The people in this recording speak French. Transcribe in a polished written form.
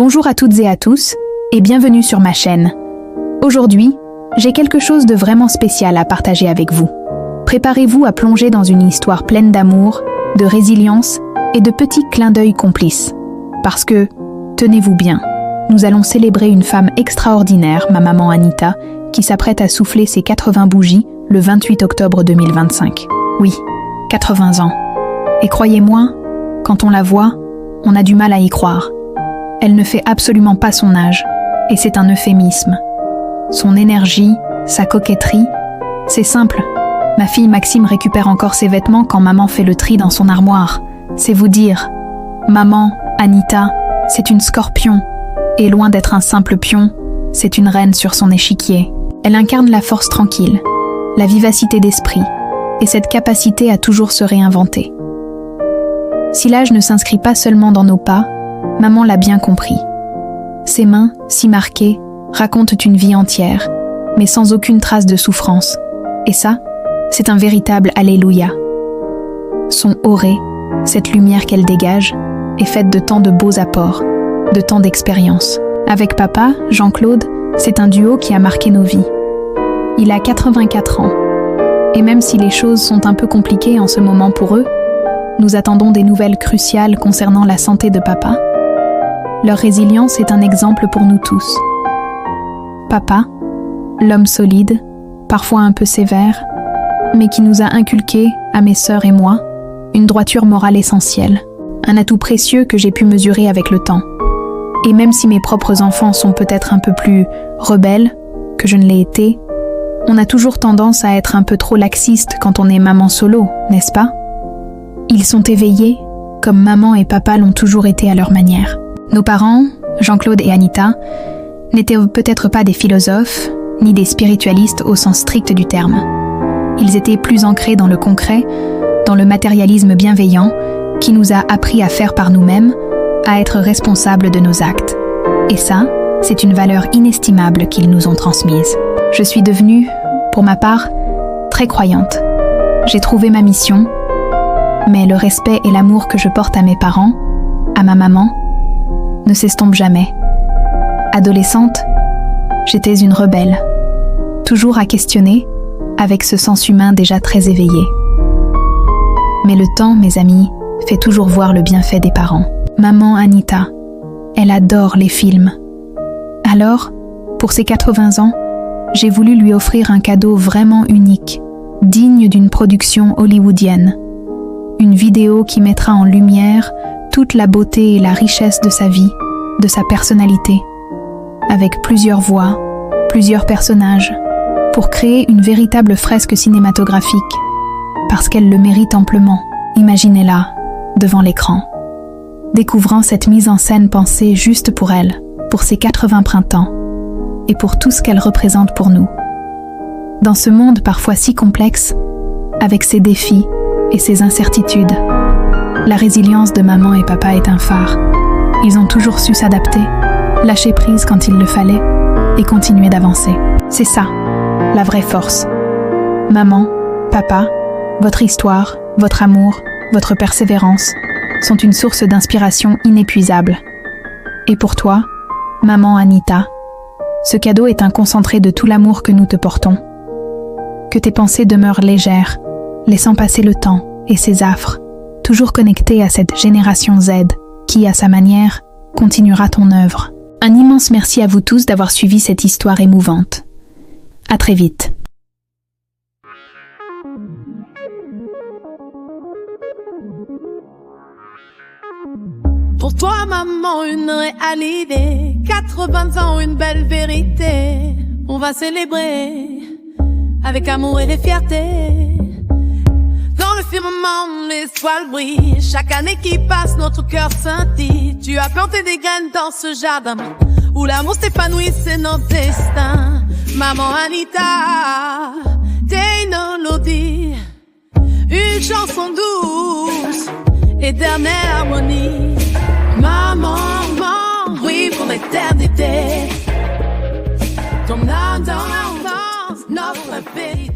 Bonjour à toutes et à tous, et bienvenue sur ma chaîne. Aujourd'hui, j'ai quelque chose de vraiment spécial à partager avec vous. Préparez-vous à plonger dans une histoire pleine d'amour, de résilience et de petits clins d'œil complices. Parce que, tenez-vous bien, nous allons célébrer une femme extraordinaire, ma maman Anita, qui s'apprête à souffler ses 80 bougies le 28 octobre 2025. Oui, 80 ans. Et croyez-moi, quand on la voit, on a du mal à y croire. Elle ne fait absolument pas son âge, et c'est un euphémisme. Son énergie, sa coquetterie, c'est simple. Ma fille Maxime récupère encore ses vêtements quand maman fait le tri dans son armoire. C'est vous dire. Maman, Anita, c'est une scorpion, et loin d'être un simple pion, c'est une reine sur son échiquier. Elle incarne la force tranquille, la vivacité d'esprit, et cette capacité à toujours se réinventer. Si l'âge ne s'inscrit pas seulement dans nos pas, maman l'a bien compris. Ses mains, si marquées, racontent une vie entière, mais sans aucune trace de souffrance. Et ça, c'est un véritable alléluia. Son auré, cette lumière qu'elle dégage, est faite de tant de beaux apports, de tant d'expériences. Avec papa, Jean-Claude, c'est un duo qui a marqué nos vies. Il a 84 ans. Et même si les choses sont un peu compliquées en ce moment pour eux, nous attendons des nouvelles cruciales concernant la santé de papa. Leur résilience est un exemple pour nous tous. Papa, l'homme solide, parfois un peu sévère, mais qui nous a inculqué, à mes sœurs et moi, une droiture morale essentielle, un atout précieux que j'ai pu mesurer avec le temps. Et même si mes propres enfants sont peut-être un peu plus rebelles que je ne l'ai été, on a toujours tendance à être un peu trop laxiste quand on est maman solo, n'est-ce pas? Ils sont éveillés, comme maman et papa l'ont toujours été à leur manière. Nos parents, Jean-Claude et Anita, n'étaient peut-être pas des philosophes, ni des spiritualistes au sens strict du terme. Ils étaient plus ancrés dans le concret, dans le matérialisme bienveillant, qui nous a appris à faire par nous-mêmes, à être responsables de nos actes. Et ça, c'est une valeur inestimable qu'ils nous ont transmise. Je suis devenue, pour ma part, très croyante. J'ai trouvé ma mission, mais le respect et l'amour que je porte à mes parents, à ma maman, ne s'estompent jamais. Adolescente, j'étais une rebelle, toujours à questionner, avec ce sens humain déjà très éveillé. Mais le temps, mes amis, fait toujours voir le bienfait des parents. Maman Anita, elle adore les films. Alors, pour ses 80 ans, j'ai voulu lui offrir un cadeau vraiment unique, digne d'une production hollywoodienne. Une vidéo qui mettra en lumière toute la beauté et la richesse de sa vie, de sa personnalité, avec plusieurs voix, plusieurs personnages, pour créer une véritable fresque cinématographique, parce qu'elle le mérite amplement. Imaginez-la, devant l'écran, découvrant cette mise en scène pensée juste pour elle, pour ses 80 printemps, et pour tout ce qu'elle représente pour nous. Dans ce monde parfois si complexe, avec ses défis et ses incertitudes, la résilience de maman et papa est un phare. Ils ont toujours su s'adapter, lâcher prise quand il le fallait, et continuer d'avancer. C'est ça, la vraie force. Maman, papa, votre histoire, votre amour, votre persévérance sont une source d'inspiration inépuisable. Et pour toi, maman Anita, ce cadeau est un concentré de tout l'amour que nous te portons. Que tes pensées demeurent légères, laissant passer le temps et ses affres, toujours connectées à cette génération Z qui, à sa manière, continuera ton œuvre. Un immense merci à vous tous d'avoir suivi cette histoire émouvante. À très vite. Pour toi, maman, une réalité. 80 ans, une belle vérité. On va célébrer avec amour et fierté. Dans le firmament, les étoiles brillent. Chaque année qui passe, notre cœur scintille. Tu as planté des graines dans ce jardin où l'amour s'épanouit, c'est notre destin. Maman Anita, t'es une mélodie, une chanson douce, éternelle harmonie. Maman, oui pour l'éternité. Ton âme, notre vérité.